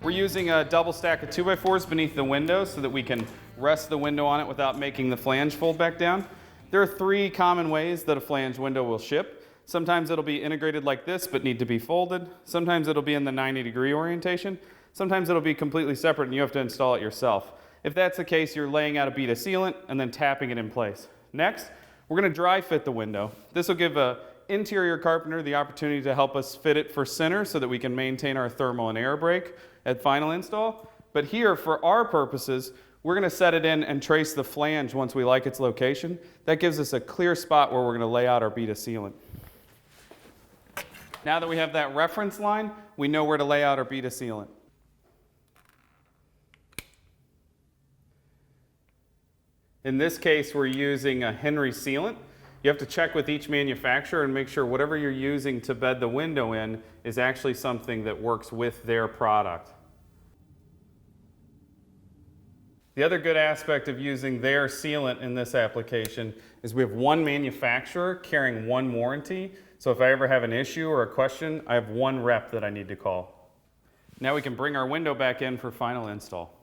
We're using a double stack of 2x4s beneath the window so that we can rest the window on it without making the flange fold back down. There are 3 common ways that a flange window will ship. Sometimes it'll be integrated like this but need to be folded. Sometimes it'll be in the 90-degree orientation. Sometimes it'll be completely separate and you have to install it yourself. If that's the case, you're laying out a bead of sealant and then tapping it in place. Next, we're going to dry fit the window. This will give an interior carpenter the opportunity to help us fit it for center so that we can maintain our thermal and air break at final install. But here, for our purposes, we're going to set it in and trace the flange once we like its location. That gives us a clear spot where we're going to lay out our bead of sealant. Now that we have that reference line, we know where to lay out our bead of sealant. In this case, we're using a Henry sealant. You have to check with each manufacturer and make sure whatever you're using to bed the window in is actually something that works with their product. The other good aspect of using their sealant in this application is we have one manufacturer carrying one warranty. So if I ever have an issue or a question, I have one rep that I need to call. Now we can bring our window back in for final install.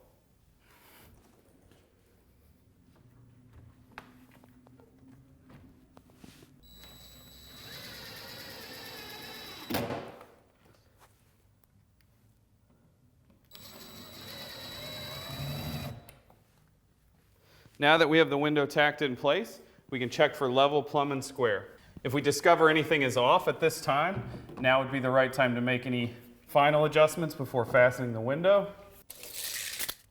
Now that we have the window tacked in place, we can check for level, plumb, and square. If we discover anything is off at this time, now would be the right time to make any final adjustments before fastening the window.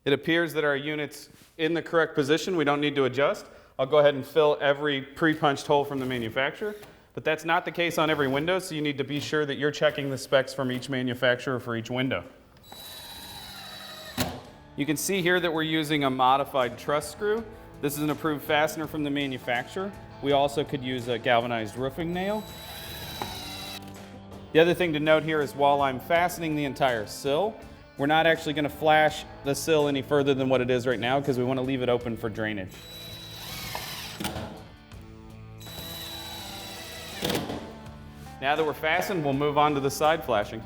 It appears that our unit's in the correct position. We don't need to adjust. I'll go ahead and fill every pre-punched hole from the manufacturer, but that's not the case on every window, so you need to be sure that you're checking the specs from each manufacturer for each window. You can see here that we're using a modified truss screw. This is an approved fastener from the manufacturer. We also could use a galvanized roofing nail. The other thing to note here is while I'm fastening the entire sill, we're not actually going to flash the sill any further than what it is right now because we want to leave it open for drainage. Now that we're fastened, we'll move on to the side flashing.